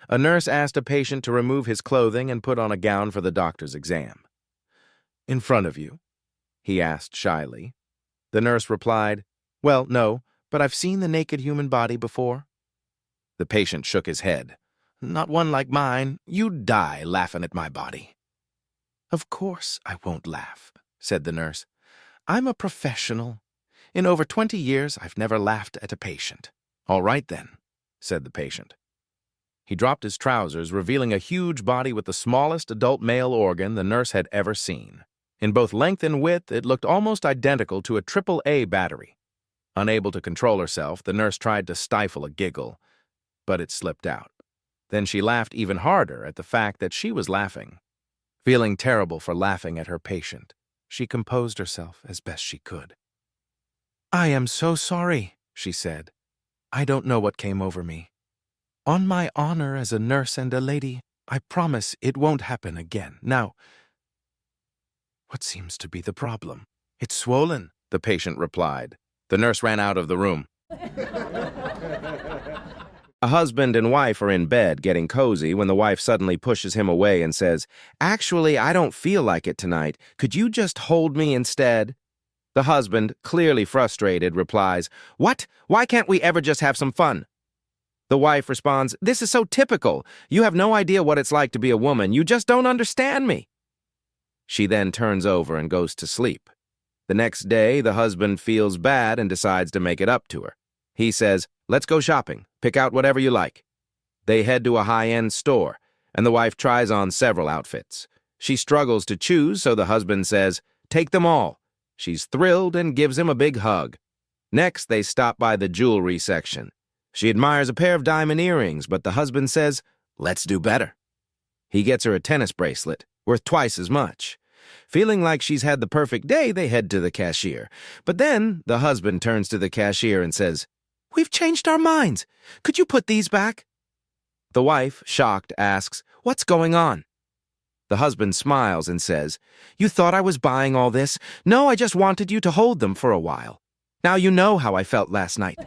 A nurse asked a patient to remove his clothing and put on a gown for the doctor's exam. "In front of you?" he asked shyly. The nurse replied, "Well, no, but I've seen the naked human body before." The patient shook his head. "Not one like mine. You'd die laughing at my body." "Of course I won't laugh," said the nurse. "I'm a professional. In over 20 years, I've never laughed at a patient." "All right, then," said the patient. He dropped his trousers, revealing a huge body with the smallest adult male organ the nurse had ever seen. In both length and width, it looked almost identical to a AAA battery. Unable to control herself, the nurse tried to stifle a giggle, but it slipped out. Then she laughed even harder at the fact that she was laughing. Feeling terrible for laughing at her patient, she composed herself as best she could. "I am so sorry," she said. "I don't know what came over me. On my honor as a nurse and a lady, I promise it won't happen again. Now, what seems to be the problem?" "It's swollen," the patient replied. The nurse ran out of the room. A husband and wife are in bed getting cozy when the wife suddenly pushes him away and says, "Actually, I don't feel like it tonight. Could you just hold me instead?" The husband, clearly frustrated, replies, "What? Why can't we ever just have some fun?" The wife responds, "This is so typical. You have no idea what it's like to be a woman. You just don't understand me." She then turns over and goes to sleep. The next day, the husband feels bad and decides to make it up to her. He says, "Let's go shopping. Pick out whatever you like." They head to a high-end store, and the wife tries on several outfits. She struggles to choose, so the husband says, "Take them all." She's thrilled and gives him a big hug. Next, they stop by the jewelry section. She admires a pair of diamond earrings, but the husband says, "Let's do better." He gets her a tennis bracelet, worth twice as much. Feeling like she's had the perfect day, they head to the cashier. But then the husband turns to the cashier and says, "We've changed our minds. Could you put these back?" The wife, shocked, asks, "What's going on?" The husband smiles and says, "You thought I was buying all this? No, I just wanted you to hold them for a while. Now you know how I felt last night."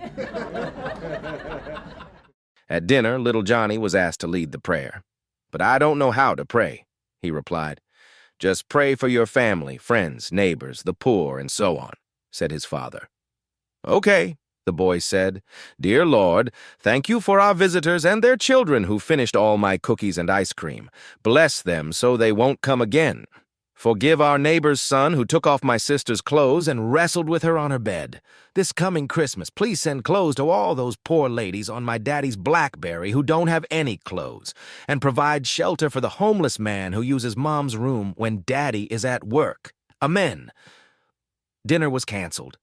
At dinner, little Johnny was asked to lead the prayer. "But I don't know how to pray," he replied. "Just pray for your family, friends, neighbors, the poor, and so on," said his father. "Okay," the boy said. "Dear Lord, thank you for our visitors and their children who finished all my cookies and ice cream. Bless them so they won't come again. Forgive our neighbor's son who took off my sister's clothes and wrestled with her on her bed. This coming Christmas, please send clothes to all those poor ladies on my daddy's BlackBerry who don't have any clothes, and provide shelter for the homeless man who uses mom's room when daddy is at work. Amen." Dinner was canceled.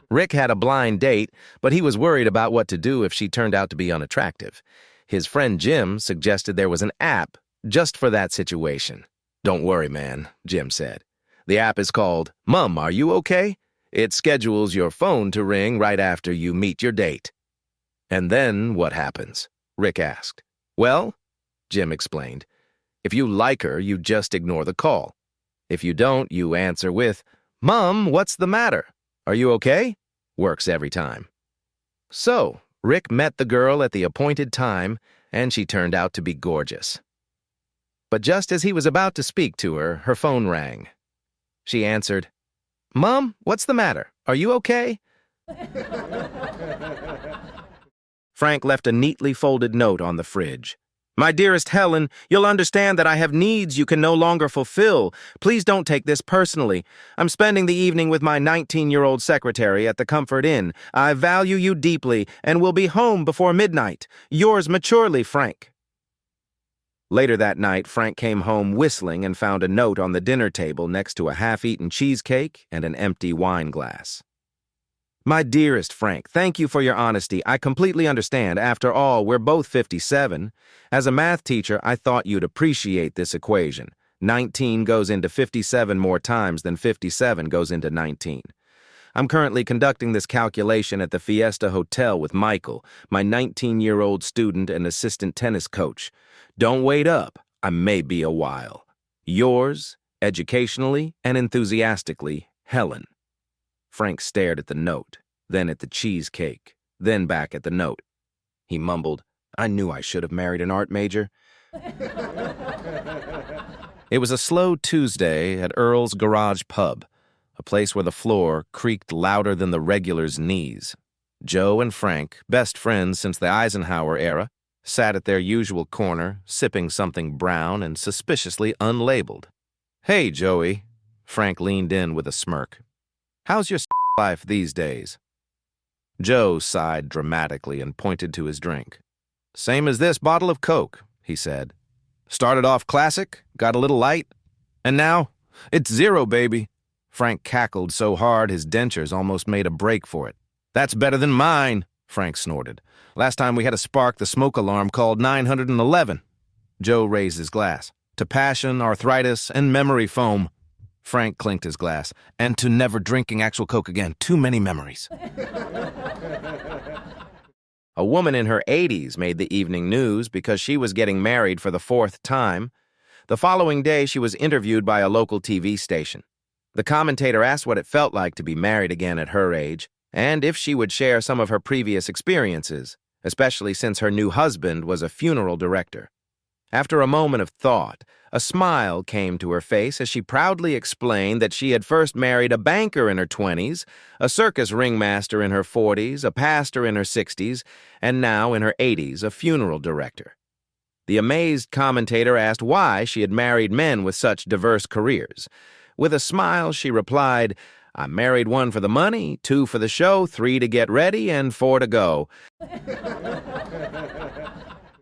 Rick had a blind date, but he was worried about what to do if she turned out to be unattractive. His friend Jim suggested there was an app just for that situation. "Don't worry, man," Jim said. "The app is called Mom, Are You Okay? It schedules your phone to ring right after you meet your date." "And then what happens?" Rick asked. "Well," Jim explained, "if you like her, you just ignore the call. If you don't, you answer with, 'Mom, what's the matter? Are you okay?' Works every time." So, Rick met the girl at the appointed time, and she turned out to be gorgeous. But just as he was about to speak to her, her phone rang. She answered, "Mom, what's the matter? Are you okay?" Frank left a neatly folded note on the fridge. "My dearest Helen, you'll understand that I have needs you can no longer fulfill. Please don't take this personally. I'm spending the evening with my 19-year-old secretary at the Comfort Inn. I value you deeply and will be home before midnight. Yours maturely, Frank." Later that night, Frank came home whistling and found a note on the dinner table next to a half-eaten cheesecake and an empty wine glass. "My dearest Frank, thank you for your honesty. I completely understand. After all, we're both 57. As a math teacher, I thought you'd appreciate this equation. 19 goes into 57 more times than 57 goes into 19. I'm currently conducting this calculation at the Fiesta Hotel with Michael, my 19-year-old student and assistant tennis coach. Don't wait up. I may be a while. Yours, educationally and enthusiastically, Helen." Frank stared at the note, then at the cheesecake, then back at the note. He mumbled, I knew I should have married an art major. It was a slow Tuesday at Earl's Garage Pub, a place where the floor creaked louder than the regulars' knees. Joe and Frank, best friends since the Eisenhower era, sat at their usual corner, sipping something brown and suspiciously unlabeled. "Hey, Joey," Frank leaned in with a smirk. "How's your life these days?" Joe sighed dramatically and pointed to his drink. "Same as this bottle of Coke," he said. "Started off classic, got a little light, and now it's zero, baby." Frank cackled so hard his dentures almost made a break for it. "That's better than mine," Frank snorted. "Last time we had a spark, the smoke alarm called 911. Joe raised his glass. "To passion, arthritis, and memory foam." Frank clinked his glass. "And to never drinking actual Coke again. Too many memories." A woman in her 80s made the evening news because she was getting married for the 4th time. The following day, she was interviewed by a local TV station. The commentator asked what it felt like to be married again at her age, and if she would share some of her previous experiences, especially since her new husband was a funeral director. After a moment of thought, a smile came to her face as she proudly explained that she had first married a banker in her 20s, a circus ringmaster in her 40s, a pastor in her 60s, and now in her 80s, a funeral director. The amazed commentator asked why she had married men with such diverse careers. With a smile, she replied, "I married 1 for the money, 2 for the show, 3 to get ready, and 4 to go."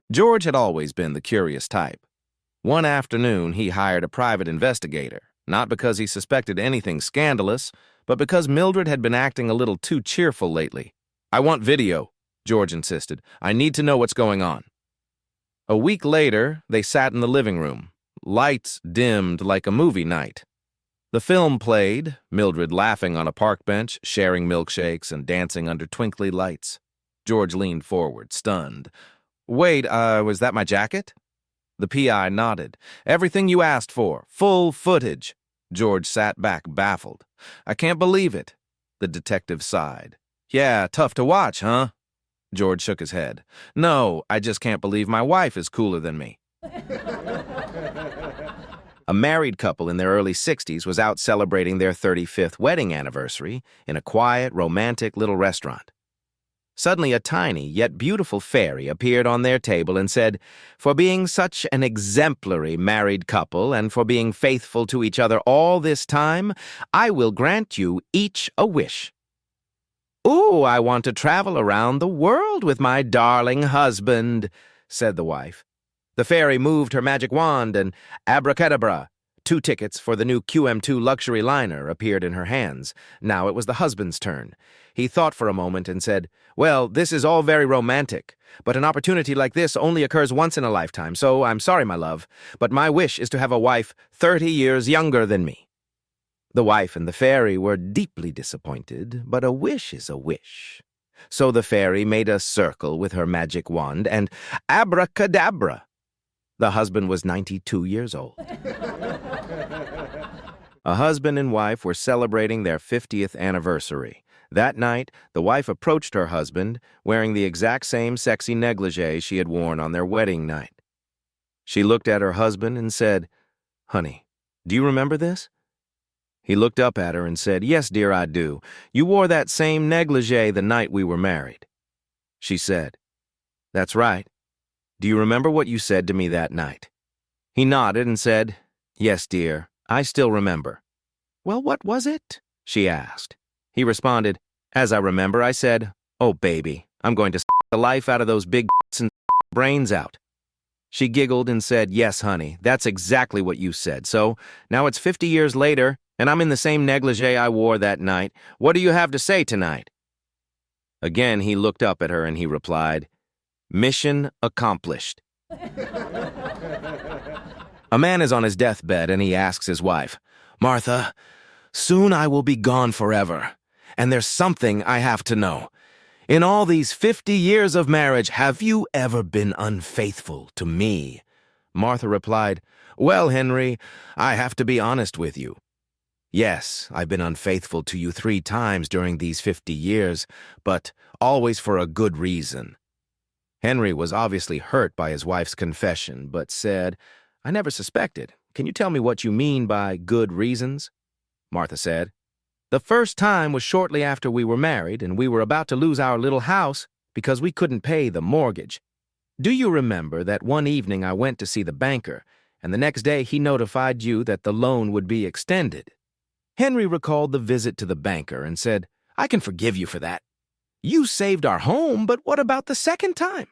George had always been the curious type. One afternoon, he hired a private investigator, not because he suspected anything scandalous, but because Mildred had been acting a little too cheerful lately. "I want video," George insisted. "I need to know what's going on." A week later, they sat in the living room, lights dimmed like a movie night. The film played, Mildred laughing on a park bench, sharing milkshakes and dancing under twinkly lights. George leaned forward, stunned. "Wait, was that my jacket?" The PI nodded. "Everything you asked for. Full footage." George sat back, baffled. "I can't believe it." The detective sighed. "Yeah, tough to watch, huh?" George shook his head. "No, I just can't believe my wife is cooler than me." A married couple in their early 60s was out celebrating their 35th wedding anniversary in a quiet, romantic little restaurant. Suddenly, a tiny yet beautiful fairy appeared on their table and said, "For being such an exemplary married couple and for being faithful to each other all this time, I will grant you each a wish." "Ooh, I want to travel around the world with my darling husband," said the wife. The fairy moved her magic wand and abracadabra. 2 tickets for the new QM2 luxury liner appeared in her hands. Now it was the husband's turn. He thought for a moment and said, "Well, this is all very romantic, but an opportunity like this only occurs once in a lifetime, so I'm sorry, my love, but my wish is to have a wife 30 years younger than me." The wife and the fairy were deeply disappointed, but a wish is a wish. So the fairy made a circle with her magic wand and abracadabra. The husband was 92 years old. A husband and wife were celebrating their 50th anniversary. That night, the wife approached her husband, wearing the exact same sexy negligee she had worn on their wedding night. She looked at her husband and said, "Honey, do you remember this?" He looked up at her and said, "Yes, dear, I do. You wore that same negligee the night we were married." She said, "That's right. Do you remember what you said to me that night?" He nodded and said, "Yes, dear, I still remember." "Well, what was it?" she asked. He responded, "As I remember, I said, 'Oh, baby, I'm going to the life out of those big and brains out.'" She giggled and said, "Yes, honey, that's exactly what you said. So now it's 50 years later, and I'm in the same negligee I wore that night. What do you have to say tonight?" Again, he looked up at her and he replied, "Mission accomplished." A man is on his deathbed and he asks his wife, "Martha, soon I will be gone forever, and there's something I have to know. In all these 50 years of marriage, have you ever been unfaithful to me?" Martha replied, "Well, Henry, I have to be honest with you. Yes, I've been unfaithful to you 3 times during these 50 years, but always for a good reason." Henry was obviously hurt by his wife's confession, but said, "I never suspected. Can you tell me what you mean by good reasons?" Martha said, "The first time was shortly after we were married, and we were about to lose our little house because we couldn't pay the mortgage. Do you remember that one evening I went to see the banker, and the next day he notified you that the loan would be extended?" Henry recalled the visit to the banker and said, "I can forgive you for that. You saved our home, but what about the second time?"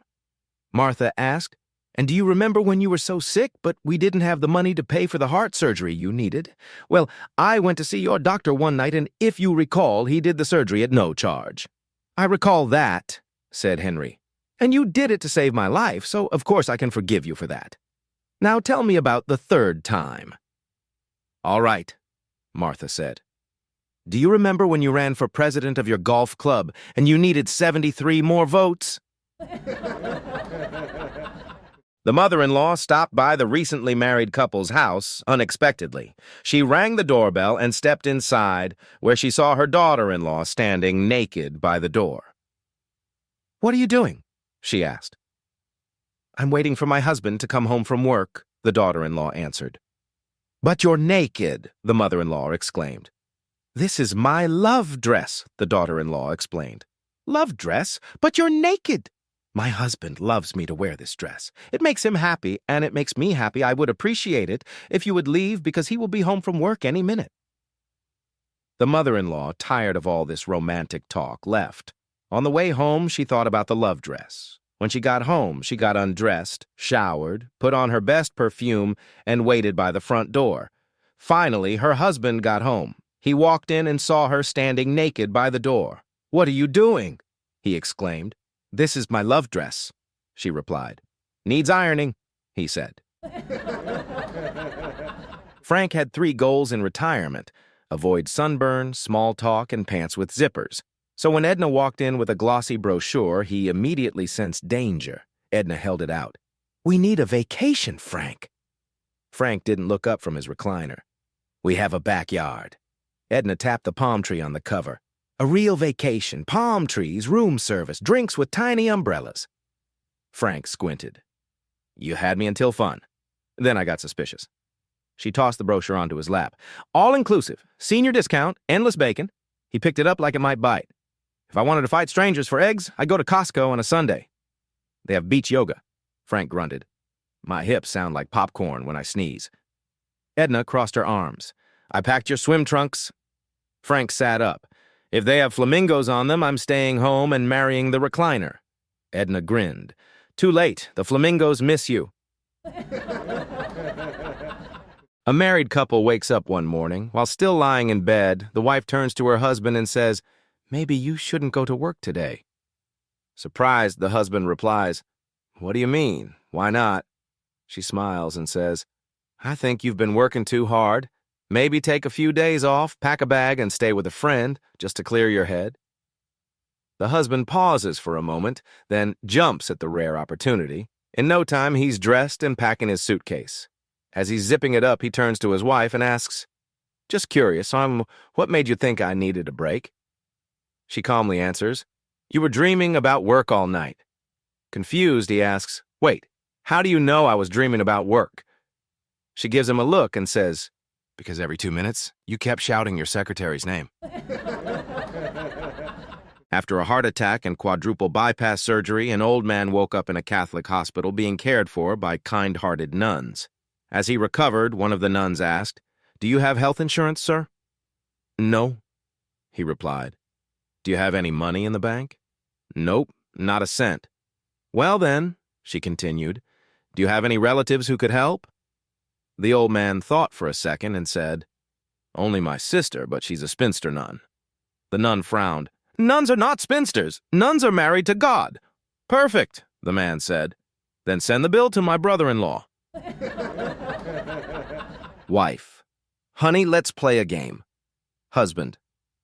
Martha asked, "And do you remember when you were so sick, but we didn't have the money to pay for the heart surgery you needed? Well, I went to see your doctor one night, and if you recall, he did the surgery at no charge." "I recall that," said Henry. "And you did it to save my life, so of course I can forgive you for that. Now tell me about the third time." "All right," Martha said. "Do you remember when you ran for president of your golf club and you needed 73 more votes?" The mother-in-law stopped by the recently married couple's house unexpectedly. She rang the doorbell and stepped inside, where she saw her daughter-in-law standing naked by the door. "What are you doing?" she asked. "I'm waiting for my husband to come home from work," the daughter-in-law answered. "But you're naked," the mother-in-law exclaimed. "This is my love dress," the daughter-in-law explained. "Love dress? But you're naked." "My husband loves me to wear this dress. It makes him happy, and it makes me happy. I would appreciate it if you would leave because he will be home from work any minute." The mother-in-law, tired of all this romantic talk, left. On the way home, she thought about the love dress. When she got home, she got undressed, showered, put on her best perfume, and waited by the front door. Finally, her husband got home. He walked in and saw her standing naked by the door. "What are you doing?" he exclaimed. "This is my love dress," she replied. "Needs ironing," he said. Frank had 3 goals in retirement: avoid sunburn, small talk, and pants with zippers. So when Edna walked in with a glossy brochure, he immediately sensed danger. Edna held it out. "We need a vacation, Frank." Frank didn't look up from his recliner. "We have a backyard." Edna tapped the palm tree on the cover. "A real vacation, palm trees, room service, drinks with tiny umbrellas." Frank squinted. "You had me until fun. Then I got suspicious." She tossed the brochure onto his lap. "All-inclusive, senior discount, endless bacon." He picked it up like it might bite. "If I wanted to fight strangers for eggs, I'd go to Costco on a Sunday." "They have beach yoga," Frank grunted. "My hips sound like popcorn when I sneeze." Edna crossed her arms. "I packed your swim trunks." Frank sat up. "If they have flamingos on them, I'm staying home and marrying the recliner." Edna grinned. "Too late. The flamingos miss you." A married couple wakes up one morning. While still lying in bed, the wife turns to her husband and says, "Maybe you shouldn't go to work today." Surprised, the husband replies, "What do you mean? Why not?" She smiles and says, "I think you've been working too hard. Maybe take a few days off, pack a bag, and stay with a friend, just to clear your head." The husband pauses for a moment, then jumps at the rare opportunity. In no time, he's dressed and packing his suitcase. As he's zipping it up, he turns to his wife and asks, "Just curious, what made you think I needed a break?" She calmly answers, "You were dreaming about work all night." Confused, he asks, "Wait, how do you know I was dreaming about work?" She gives him a look and says, "Because every 2 minutes, you kept shouting your secretary's name." After a heart attack and quadruple bypass surgery, an old man woke up in a Catholic hospital being cared for by kind-hearted nuns. As he recovered, one of the nuns asked, "Do you have health insurance, sir?" "No," he replied. "Do you have any money in the bank?" "Nope, not a cent." "Well then," she continued, "do you have any relatives who could help?" The old man thought for a second and said, "Only my sister, but she's a spinster nun." The nun frowned. "Nuns are not spinsters. Nuns are married to God." "Perfect," the man said. "Then send the bill to my brother-in-law." Wife: "Honey, let's play a game." Husband: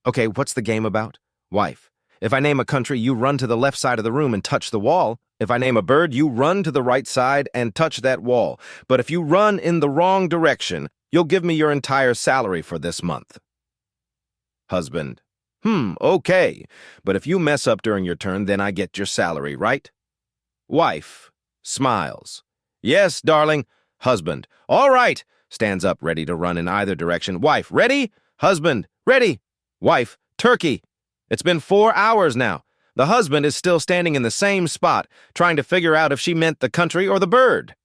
"Okay, what's the game about?" Wife: "If I name a country, you run to the left side of the room and touch the wall. If I name a bird, you run to the right side and touch that wall. But if you run in the wrong direction, you'll give me your entire salary for this month." Husband: Okay. But if you mess up during your turn, then I get your salary, right?" Wife smiles. Yes, darling. Husband. All right. Stands up, ready to run in either direction. Wife, ready? Husband, ready. Wife, turkey. It's been 4 hours now. The husband is still standing in the same spot, trying to figure out if she meant the country or the bird.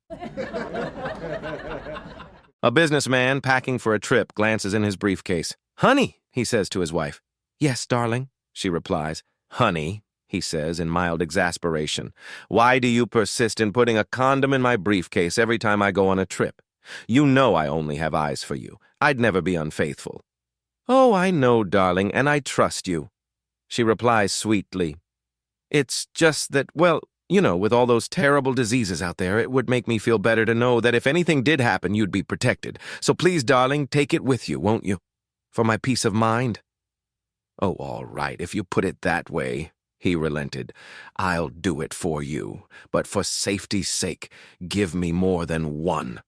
A businessman packing for a trip glances in his briefcase. Honey, he says to his wife. Yes, darling, she replies. Honey, he says in mild exasperation, why do you persist in putting a condom in my briefcase every time I go on a trip? You know I only have eyes for you. I'd never be unfaithful. Oh, I know, darling, and I trust you. She replies sweetly. It's just that, well, you know, with all those terrible diseases out there, it would make me feel better to know that if anything did happen, you'd be protected. So please, darling, take it with you, won't you? For my peace of mind. Oh, all right, if you put it that way, he relented. I'll do it for you, but for safety's sake, give me more than one.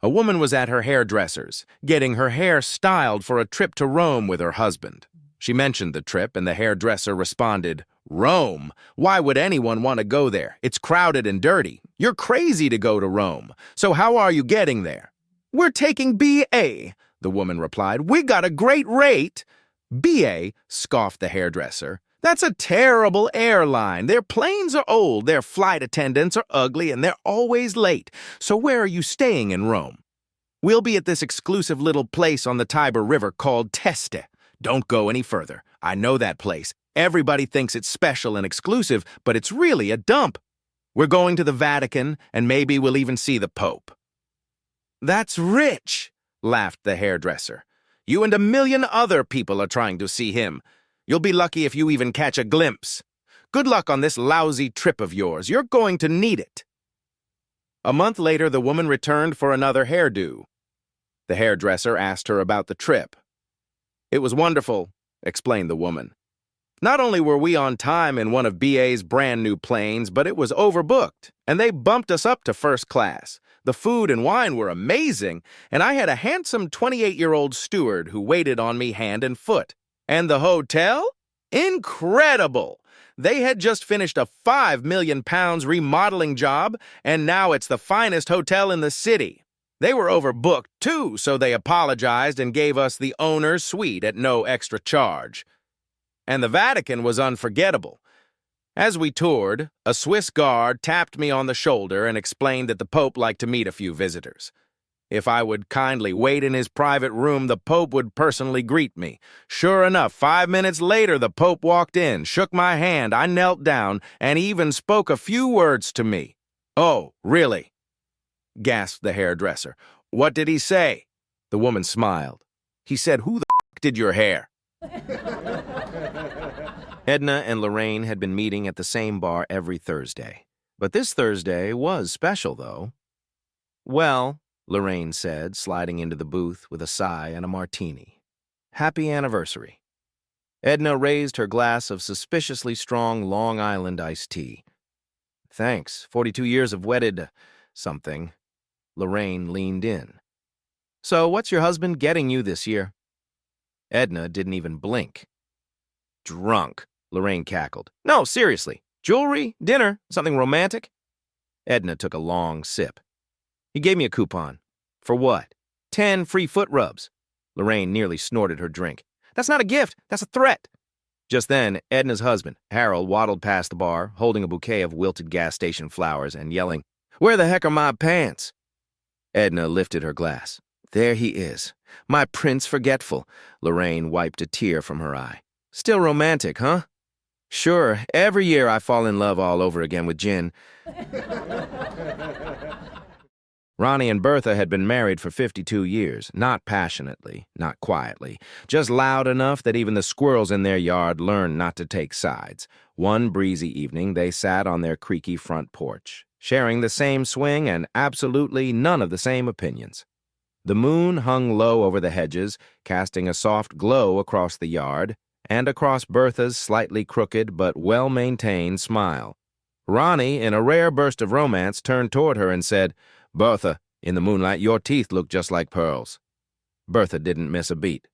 A woman was at her hairdresser's, getting her hair styled for a trip to Rome with her husband. She mentioned the trip, and the hairdresser responded, Rome? Why would anyone want to go there? It's crowded and dirty. You're crazy to go to Rome. So how are you getting there? We're taking BA, the woman replied. We got a great rate. BA, scoffed the hairdresser. That's a terrible airline. Their planes are old, their flight attendants are ugly, and they're always late. So where are you staying in Rome? We'll be at this exclusive little place on the Tiber River called Teste. Don't go any further. I know that place. Everybody thinks it's special and exclusive, but it's really a dump. We're going to the Vatican, and maybe we'll even see the Pope. That's rich, laughed the hairdresser. You and 1,000,000 other people are trying to see him. You'll be lucky if you even catch a glimpse. Good luck on this lousy trip of yours. You're going to need it. A month later, the woman returned for another hairdo. The hairdresser asked her about the trip. It was wonderful, explained the woman. Not only were we on time in one of BA's brand new planes, but it was overbooked, and they bumped us up to first class. The food and wine were amazing, and I had a handsome 28-year-old steward who waited on me hand and foot. And the hotel? Incredible! They had just finished a £5 million remodeling job, and now it's the finest hotel in the city. They were overbooked, too, so they apologized and gave us the owner's suite at no extra charge. And the Vatican was unforgettable. As we toured, a Swiss guard tapped me on the shoulder and explained that the Pope liked to meet a few visitors. If I would kindly wait in his private room, the Pope would personally greet me. Sure enough, 5 minutes later, the Pope walked in, shook my hand, I knelt down, and even spoke a few words to me. Oh, really? Gasped the hairdresser. What did he say? The woman smiled. He said, Who the f*** did your hair? Edna and Lorraine had been meeting at the same bar every Thursday. But this Thursday was special, though. Well, Lorraine said, sliding into the booth with a sigh and a martini. Happy anniversary. Edna raised her glass of suspiciously strong Long Island iced tea. Thanks. 42 years of wedded something. Lorraine leaned in. So what's your husband getting you this year? Edna didn't even blink. Drunk, Lorraine cackled. No, seriously. Jewelry, dinner, something romantic? Edna took a long sip. He gave me a coupon. For what? 10 free foot rubs. Lorraine nearly snorted her drink. That's not a gift, that's a threat. Just then, Edna's husband, Harold, waddled past the bar, holding a bouquet of wilted gas station flowers and yelling, Where the heck are my pants? Edna lifted her glass. There he is. My Prince Forgetful. Lorraine wiped a tear from her eye. Still romantic, huh? Sure, every year I fall in love all over again with gin. Ronnie and Bertha had been married for 52 years, not passionately, not quietly, just loud enough that even the squirrels in their yard learned not to take sides. One breezy evening, they sat on their creaky front porch, sharing the same swing and absolutely none of the same opinions. The moon hung low over the hedges, casting a soft glow across the yard and across Bertha's slightly crooked but well-maintained smile. Ronnie, in a rare burst of romance, turned toward her and said, Bertha, in the moonlight, your teeth look just like pearls. Bertha didn't miss a beat.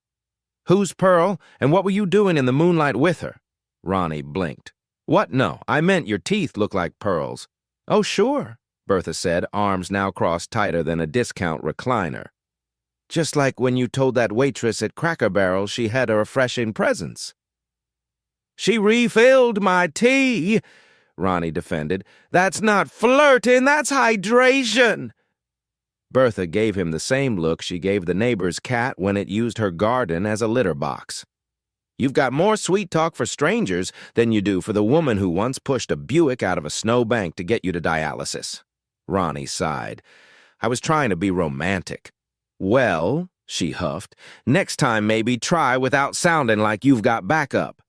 Who's Pearl, and what were you doing in the moonlight with her? Ronnie blinked. What? No, I meant your teeth look like pearls. Oh, sure, Bertha said, arms now crossed tighter than a discount recliner. Just like when you told that waitress at Cracker Barrel she had a refreshing presence. She refilled my tea, Ronnie defended. That's not flirting, that's hydration. Bertha gave him the same look she gave the neighbor's cat when it used her garden as a litter box. You've got more sweet talk for strangers than you do for the woman who once pushed a Buick out of a snowbank to get you to dialysis. Ronnie sighed. I was trying to be romantic. Well, she huffed, next time maybe try without sounding like you've got backup.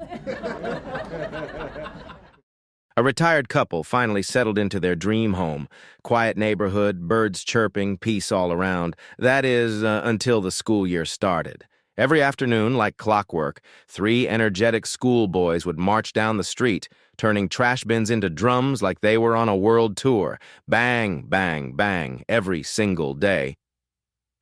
A retired couple finally settled into their dream home. Quiet neighborhood, birds chirping, peace all around. That is, until the school year started. Every afternoon, like clockwork, 3 energetic schoolboys would march down the street, turning trash bins into drums like they were on a world tour. Bang, bang, bang, every single day.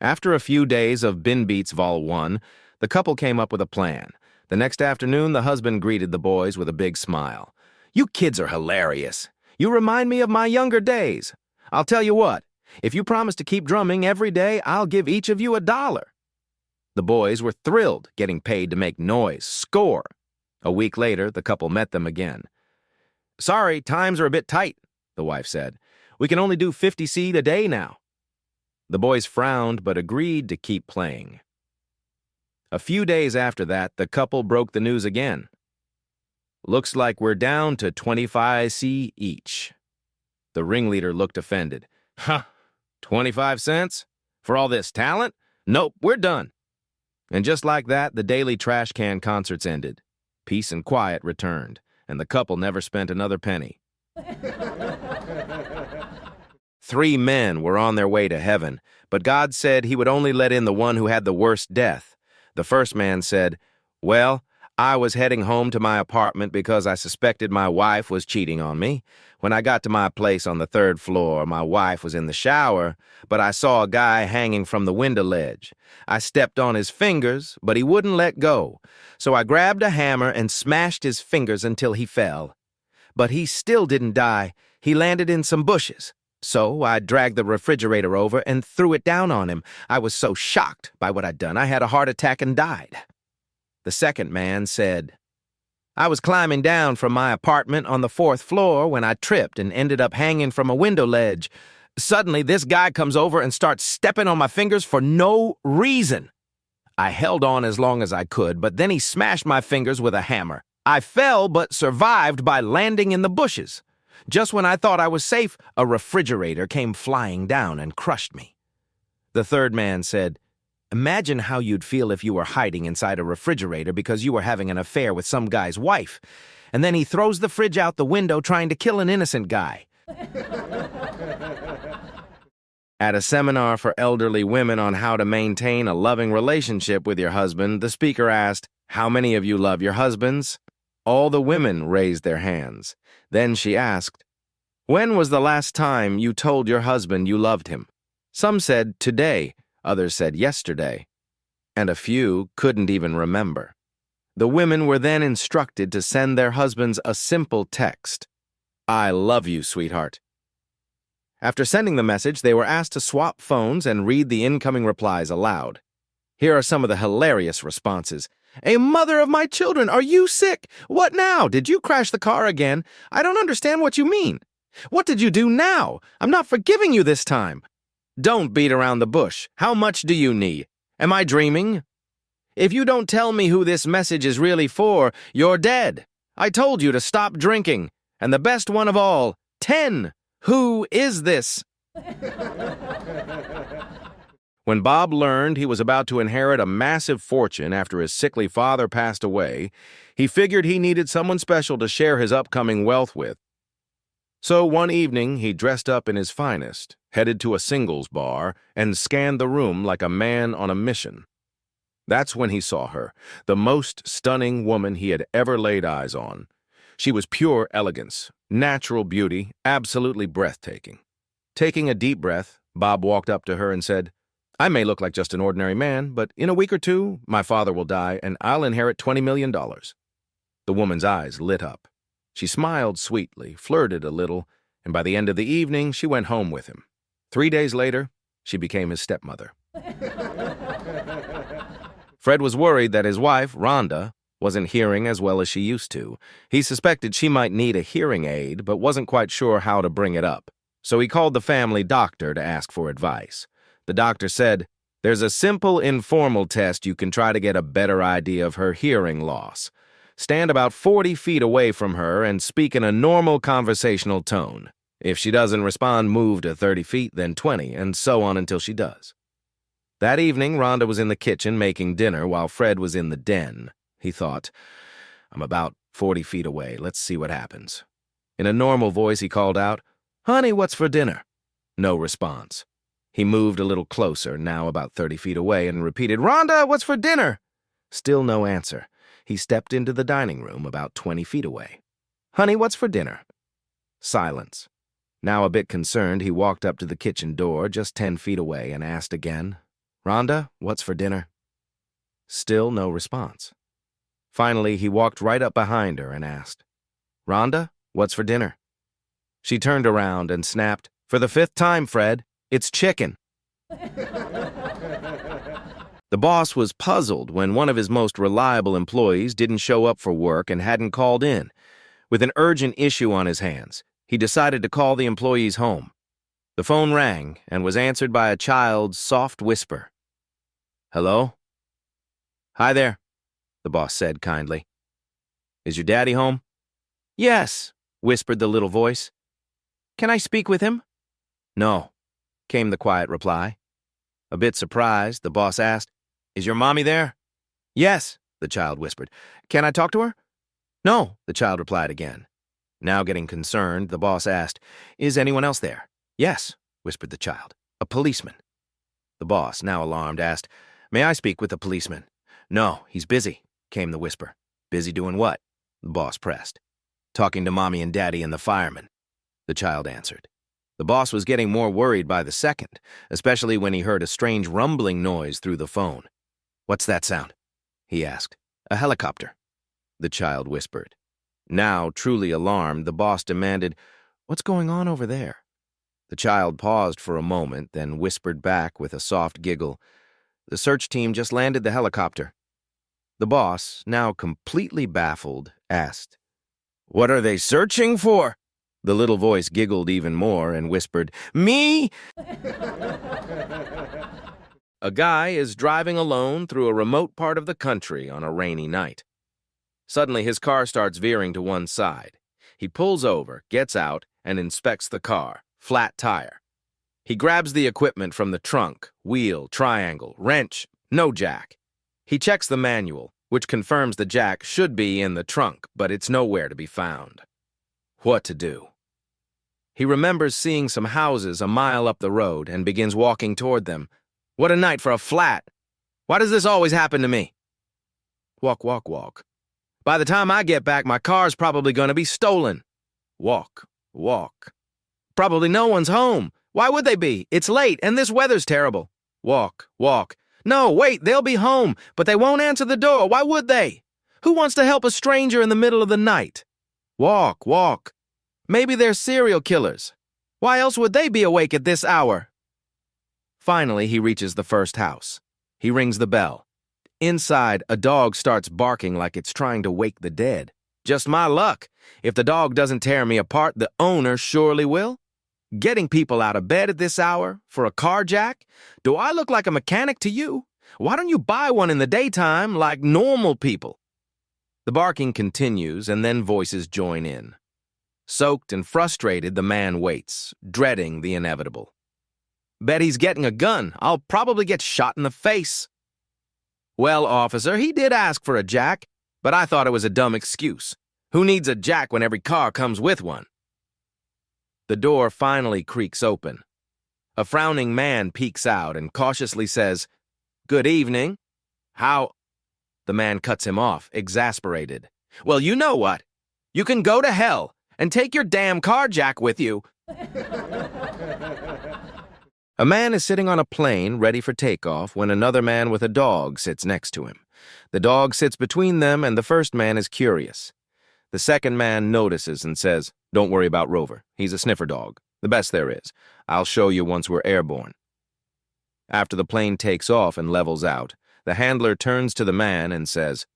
After a few days of Bin Beats Vol 1, the couple came up with a plan. The next afternoon, the husband greeted the boys with a big smile. You kids are hilarious. You remind me of my younger days. I'll tell you what, if you promise to keep drumming every day, I'll give each of you $1. The boys were thrilled, getting paid to make noise, score. A week later, the couple met them again. Sorry, times are a bit tight, the wife said. We can only do 50 seed a day now. The boys frowned but agreed to keep playing. A few days after that, the couple broke the news again. Looks like we're down to 25 C each. The ringleader looked offended. Huh, 25 cents? For all this talent? Nope, we're done. And just like that, the daily trash can concerts ended. Peace and quiet returned, and the couple never spent another penny. 3 men were on their way to heaven, but God said he would only let in the one who had the worst death. The first man said, well, I was heading home to my apartment because I suspected my wife was cheating on me. When I got to my place on the 3rd floor, my wife was in the shower, but I saw a guy hanging from the window ledge. I stepped on his fingers, but he wouldn't let go. So I grabbed a hammer and smashed his fingers until he fell. But he still didn't die. He landed in some bushes. So I dragged the refrigerator over and threw it down on him. I was so shocked by what I'd done, I had a heart attack and died. The second man said, I was climbing down from my apartment on the 4th floor when I tripped and ended up hanging from a window ledge. Suddenly, this guy comes over and starts stepping on my fingers for no reason. I held on as long as I could, but then he smashed my fingers with a hammer. I fell but survived by landing in the bushes. Just when I thought I was safe, a refrigerator came flying down and crushed me. The third man said, Imagine how you'd feel if you were hiding inside a refrigerator because you were having an affair with some guy's wife, and then he throws the fridge out the window trying to kill an innocent guy. At a seminar for elderly women on how to maintain a loving relationship with your husband, the speaker asked, How many of you love your husbands? All the women raised their hands. Then she asked, When was the last time you told your husband you loved him? Some said, Today. Others said yesterday, and a few couldn't even remember. The women were then instructed to send their husbands a simple text, I love you, sweetheart. After sending the message, they were asked to swap phones and read the incoming replies aloud. Here are some of the hilarious responses. A mother of my children, are you sick? What now? Did you crash the car again? I don't understand what you mean. What did you do now? I'm not forgiving you this time. Don't beat around the bush. How much do you need? Am I dreaming? If you don't tell me who this message is really for, you're dead. I told you to stop drinking. And the best one of all, 10. Who is this? When Bob learned he was about to inherit a massive fortune after his sickly father passed away, he figured he needed someone special to share his upcoming wealth with. So one evening, he dressed up in his finest, headed to a singles bar, and scanned the room like a man on a mission. That's when he saw her, the most stunning woman he had ever laid eyes on. She was pure elegance, natural beauty, absolutely breathtaking. Taking a deep breath, Bob walked up to her and said, I may look like just an ordinary man, but in a week or two, my father will die, and I'll inherit $20 million. The woman's eyes lit up. She smiled sweetly, flirted a little, and by the end of the evening, she went home with him. 3 days later, she became his stepmother. Fred was worried that his wife, Rhonda, wasn't hearing as well as she used to. He suspected she might need a hearing aid, but wasn't quite sure how to bring it up. So he called the family doctor to ask for advice. The doctor said, "There's a simple, informal test you can try to get a better idea of her hearing loss. Stand about 40 feet away from her and speak in a normal conversational tone. If she doesn't respond, move to 30 feet, then 20, and so on until she does." That evening, Rhonda was in the kitchen making dinner while Fred was in the den. He thought, "I'm about 40 feet away. Let's see what happens." In a normal voice, he called out, "Honey, what's for dinner?" No response. He moved a little closer, now about 30 feet away, and repeated, "Rhonda, what's for dinner?" Still no answer. He stepped into the dining room about 20 feet away. "Honey, what's for dinner?" Silence. Now a bit concerned, he walked up to the kitchen door just 10 feet away and asked again, "Rhonda, what's for dinner?" Still no response. Finally, he walked right up behind her and asked, "Rhonda, what's for dinner?" She turned around and snapped, "For the 5th time, Fred, it's chicken." The boss was puzzled when one of his most reliable employees didn't show up for work and hadn't called in. With an urgent issue on his hands, he decided to call the employee's home. The phone rang and was answered by a child's soft whisper. "Hello?" "Hi there," the boss said kindly. "Is your daddy home?" "Yes," whispered the little voice. "Can I speak with him?" "No," came the quiet reply. A bit surprised, the boss asked, "Is your mommy there?" "Yes," the child whispered. "Can I talk to her?" "No," the child replied again. Now getting concerned, the boss asked, "Is anyone else there?" "Yes," whispered the child. "A policeman." The boss, now alarmed, asked, "May I speak with the policeman?" "No, he's busy," came the whisper. "Busy doing what?" the boss pressed. "Talking to Mommy and Daddy and the firemen," the child answered. The boss was getting more worried by the second, especially when he heard a strange rumbling noise through the phone. "What's that sound?" he asked. "A helicopter," the child whispered. Now, truly alarmed, the boss demanded, "What's going on over there?" The child paused for a moment, then whispered back with a soft giggle, "The search team just landed the helicopter." The boss, now completely baffled, asked, "What are they searching for?" The little voice giggled even more and whispered, "Me?" A guy is driving alone through a remote part of the country on a rainy night. Suddenly, his car starts veering to one side. He pulls over, gets out, and inspects the car. Flat tire. He grabs the equipment from the trunk, wheel, triangle, wrench, no jack. He checks the manual, which confirms the jack should be in the trunk, but it's nowhere to be found. What to do? He remembers seeing some houses a mile up the road and begins walking toward them. What a night for a flat! Why does this always happen to me? Walk, walk, walk. By the time I get back, my car's probably going to be stolen. Walk, walk. Probably no one's home. Why would they be? It's late, and this weather's terrible. Walk, walk. No, wait, they'll be home, but they won't answer the door. Why would they? Who wants to help a stranger in the middle of the night? Walk, walk. Maybe they're serial killers. Why else would they be awake at this hour? Finally, he reaches the first house. He rings the bell. Inside, a dog starts barking like it's trying to wake the dead. Just my luck. If the dog doesn't tear me apart, the owner surely will. Getting people out of bed at this hour for a car jack? Do I look like a mechanic to you? Why don't you buy one in the daytime like normal people? The barking continues, and then voices join in. Soaked and frustrated, the man waits, dreading the inevitable. Bet he's getting a gun. I'll probably get shot in the face. Well, officer, he did ask for a jack, but I thought it was a dumb excuse. Who needs a jack when every car comes with one? The door finally creaks open. A frowning man peeks out and cautiously says, "Good evening." "How?" The man cuts him off, exasperated. "Well, you know what? You can go to hell and take your damn car jack with you." A man is sitting on a plane ready for takeoff when another man with a dog sits next to him. The dog sits between them, and the first man is curious. The second man notices and says, "Don't worry about Rover. He's a sniffer dog. The best there is. I'll show you once we're airborne." After the plane takes off and levels out, the handler turns to the man and says,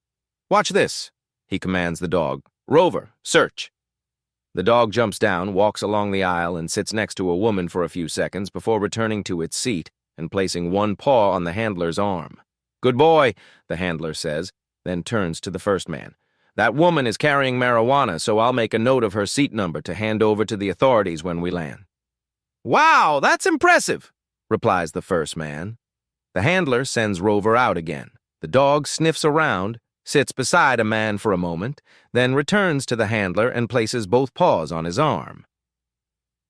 "Watch this." He commands the dog, "Rover, search." The dog jumps down, walks along the aisle, and sits next to a woman for a few seconds before returning to its seat and placing one paw on the handler's arm. "Good boy," the handler says, then turns to the first man. "That woman is carrying marijuana, so I'll make a note of her seat number to hand over to the authorities when we land." "Wow, that's impressive," replies the first man. The handler sends Rover out again. The dog sniffs around, sits beside a man for a moment, then returns to the handler and places both paws on his arm.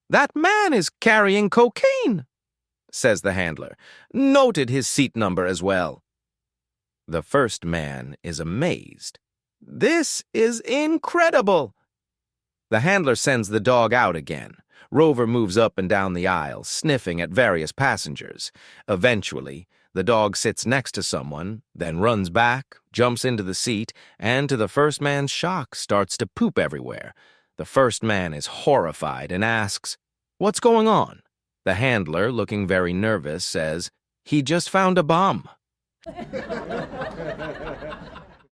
"That man is carrying cocaine," says the handler. "Noted his seat number as well." The first man is amazed. "This is incredible." The handler sends the dog out again. Rover moves up and down the aisle, sniffing at various passengers. Eventually, the dog sits next to someone, then runs back, jumps into the seat, and to the first man's shock, starts to poop everywhere. The first man is horrified and asks, "What's going on?" The handler, looking very nervous, says, "He just found a bomb."